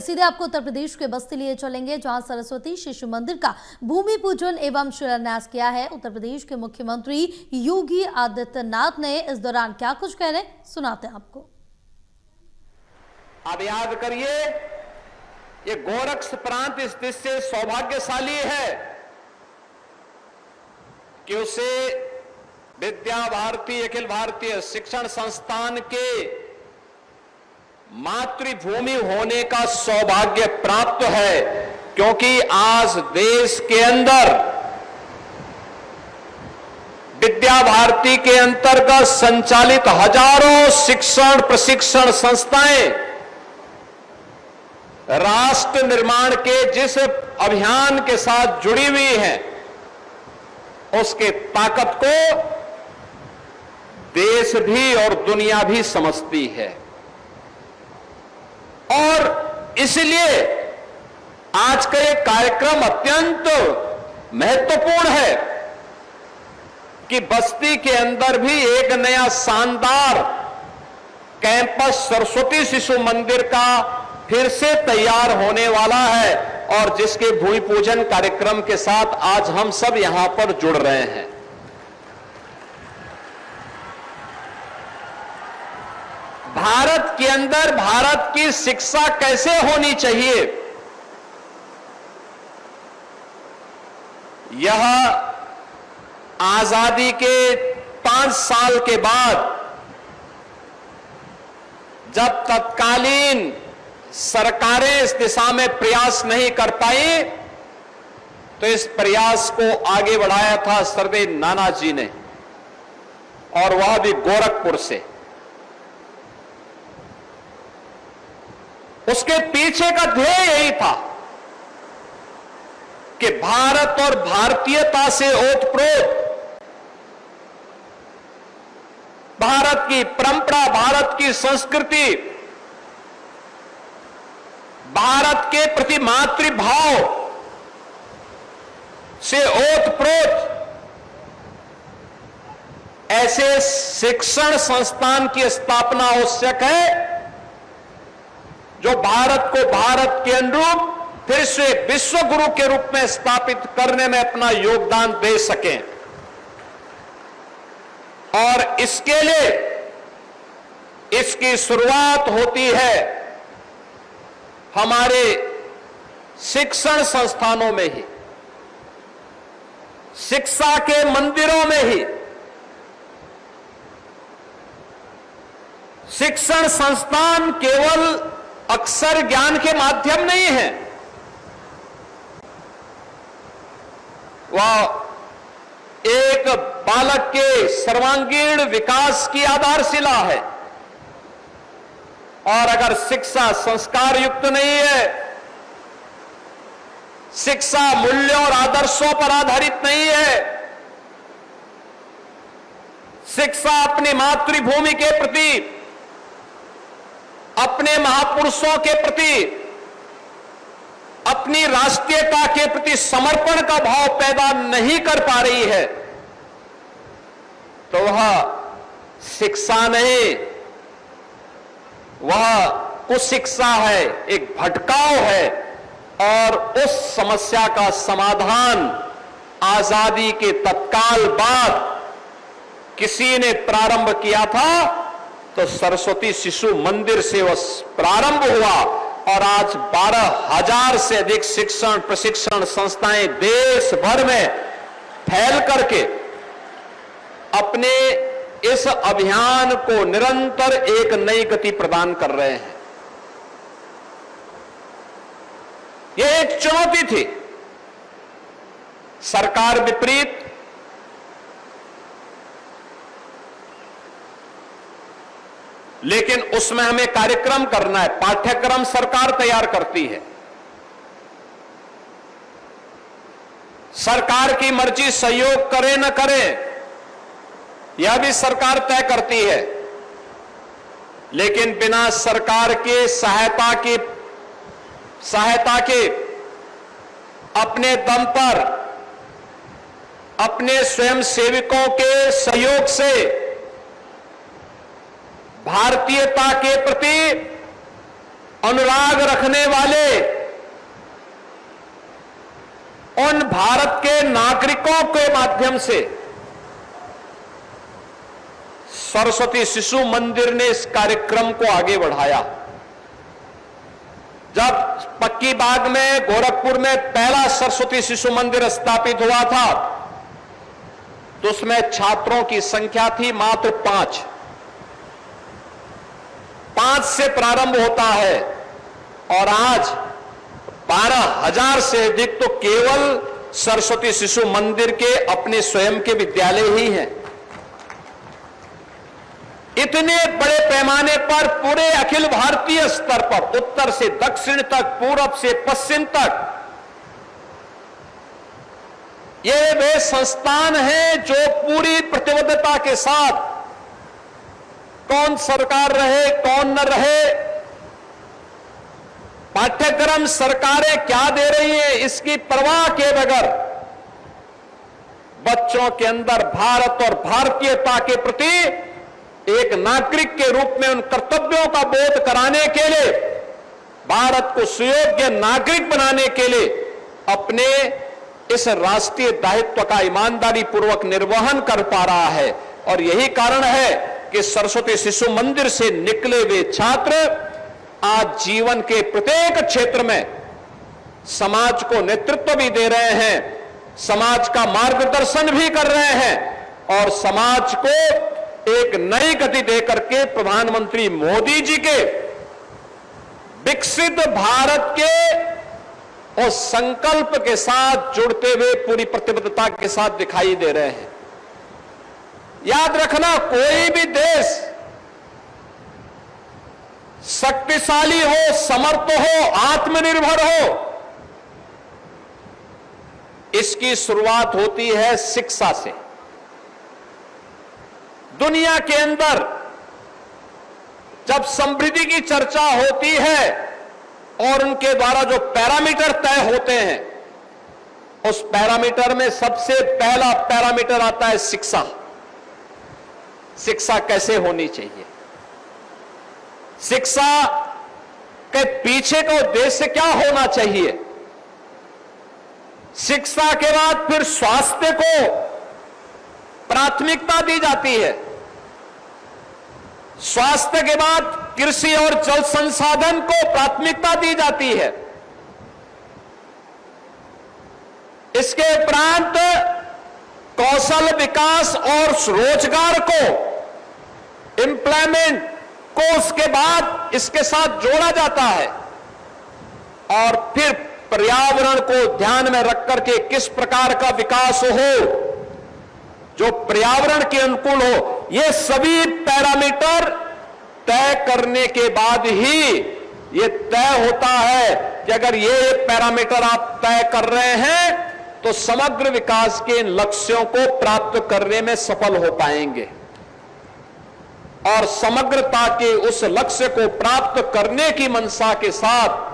सीधे आपको उत्तर प्रदेश के बस्ती लिए चलेंगे, जहां सरस्वती शिशु मंदिर का भूमि पूजन एवं शिलान्यास किया है। उत्तर प्रदेश के मुख्यमंत्री योगी आदित्यनाथ ने इस दौरान क्या कुछ कह रहे, सुनाते हैं आपको। अब याद करिए, ये गोरक्ष प्रांत इस देश से सौभाग्यशाली है कि उसे विद्या भारती अखिल भारतीय शिक्षण संस्थान के मातृभूमि होने का सौभाग्य प्राप्त है, क्योंकि आज देश के अंदर विद्या भारती के अंतर्गत संचालित हजारों शिक्षण प्रशिक्षण संस्थाएं राष्ट्र निर्माण के जिस अभियान के साथ जुड़ी हुई हैं, उसके ताकत को देश भी और दुनिया भी समझती है। और इसलिए आज का ये कार्यक्रम अत्यंत महत्वपूर्ण है कि बस्ती के अंदर भी एक नया शानदार कैंपस सरस्वती शिशु मंदिर का फिर से तैयार होने वाला है, और जिसके भूमि पूजन कार्यक्रम के साथ आज हम सब यहां पर जुड़ रहे हैं। भारत के अंदर भारत की शिक्षा कैसे होनी चाहिए, यह आजादी के 5 साल के बाद जब तत्कालीन सरकारें इस दिशा में प्रयास नहीं कर पाई, तो इस प्रयास को आगे बढ़ाया था सरदेव नानाजी ने, और वह भी गोरखपुर से। उसके पीछे का ध्येय यही था कि भारत और भारतीयता से ओतप्रोत भारत की परंपरा, भारत की संस्कृति, भारत के प्रति मातृभाव से ओतप्रोत ऐसे शिक्षण संस्थान की स्थापना आवश्यक है जो भारत को भारत के अनुरूप फिर से विश्व गुरु के रूप में स्थापित करने में अपना योगदान दे सकें। और इसके लिए इसकी शुरुआत होती है हमारे शिक्षण संस्थानों में ही, शिक्षा के मंदिरों में ही। शिक्षण संस्थान केवल अक्षर ज्ञान के माध्यम नहीं है, वह एक बालक के सर्वांगीण विकास की आधारशिला है। और अगर शिक्षा संस्कार युक्त नहीं है, शिक्षा मूल्यों और आदर्शों पर आधारित नहीं है, शिक्षा अपनी मातृभूमि के प्रति, अपने महापुरुषों के प्रति, अपनी राष्ट्रीयता के प्रति समर्पण का भाव पैदा नहीं कर पा रही है, तो वह शिक्षा नहीं, वह कुशिक्षा है, एक भटकाव है। और उस समस्या का समाधान आजादी के तत्काल बाद किसी ने प्रारंभ किया था, तो सरस्वती शिशु मंदिर से वह प्रारंभ हुआ, और आज 12,000 से अधिक शिक्षण प्रशिक्षण संस्थाएं देश भर में फैल करके अपने इस अभियान को निरंतर एक नई गति प्रदान कर रहे हैं। यह एक चुनौती थी, सरकार विपरीत, लेकिन उसमें हमें कार्यक्रम करना है। पाठ्यक्रम सरकार तैयार करती है, सरकार की मर्जी सहयोग करे न करे यह भी सरकार तय करती है, लेकिन बिना सरकार के सहायता के अपने दम पर, अपने स्वयं सेवकों के सहयोग से भारतीयता के प्रति अनुराग रखने वाले उन भारत के नागरिकों के माध्यम से सरस्वती शिशु मंदिर ने इस कार्यक्रम को आगे बढ़ाया। जब पक्की बाग में गोरखपुर में पहला सरस्वती शिशु मंदिर स्थापित हुआ था तो उसमें छात्रों की संख्या थी मात्र 5 से प्रारंभ होता है और आज 12,000 से अधिक तो केवल सरस्वती शिशु मंदिर के अपने स्वयं के विद्यालय ही हैं। इतने बड़े पैमाने पर पूरे अखिल भारतीय स्तर पर उत्तर से दक्षिण तक, पूरब से पश्चिम तक ये वे संस्थान हैं जो पूरी प्रतिबद्धता के साथ, कौन सरकार रहे कौन न रहे, पाठ्यक्रम सरकारें क्या दे रही हैं इसकी परवाह किए बगैर बच्चों के अंदर भारत और भारतीयता के प्रति एक नागरिक के रूप में उन कर्तव्यों का बोध कराने के लिए, भारत को सुयोग्य नागरिक बनाने के लिए अपने इस राष्ट्रीय दायित्व का ईमानदारी पूर्वक निर्वहन कर पा रहा है। और यही कारण है कि सरस्वती शिशु मंदिर से निकले हुए छात्र आज जीवन के प्रत्येक क्षेत्र में समाज को नेतृत्व भी दे रहे हैं, समाज का मार्गदर्शन भी कर रहे हैं और समाज को एक नई गति देकर के प्रधानमंत्री मोदी जी के विकसित भारत के उस संकल्प के साथ जुड़ते हुए पूरी प्रतिबद्धता के साथ दिखाई दे रहे हैं। याद रखना, कोई भी देश शक्तिशाली हो, समर्थ हो, आत्मनिर्भर हो, इसकी शुरुआत होती है शिक्षा से। दुनिया के अंदर जब समृद्धि की चर्चा होती है और उनके द्वारा जो पैरामीटर तय होते हैं, उस पैरामीटर में सबसे पहला पैरामीटर आता है शिक्षा। शिक्षा कैसे होनी चाहिए, शिक्षा के पीछे का उद्देश्य क्या होना चाहिए। शिक्षा के बाद फिर स्वास्थ्य को प्राथमिकता दी जाती है, स्वास्थ्य के बाद कृषि और जल संसाधन को प्राथमिकता दी जाती है। इसके उपरांत कौशल विकास और रोजगार को, एम्प्लॉयमेंट को उसके बाद इसके साथ जोड़ा जाता है और फिर पर्यावरण को ध्यान में रख करके किस प्रकार का विकास हो जो पर्यावरण के अनुकूल हो। ये सभी पैरामीटर तय करने के बाद ही ये तय होता है कि अगर ये पैरामीटर आप तय कर रहे हैं तो समग्र विकास के इन लक्ष्यों को प्राप्त करने में सफल हो पाएंगे। और समग्रता के उस लक्ष्य को प्राप्त करने की मंशा के साथ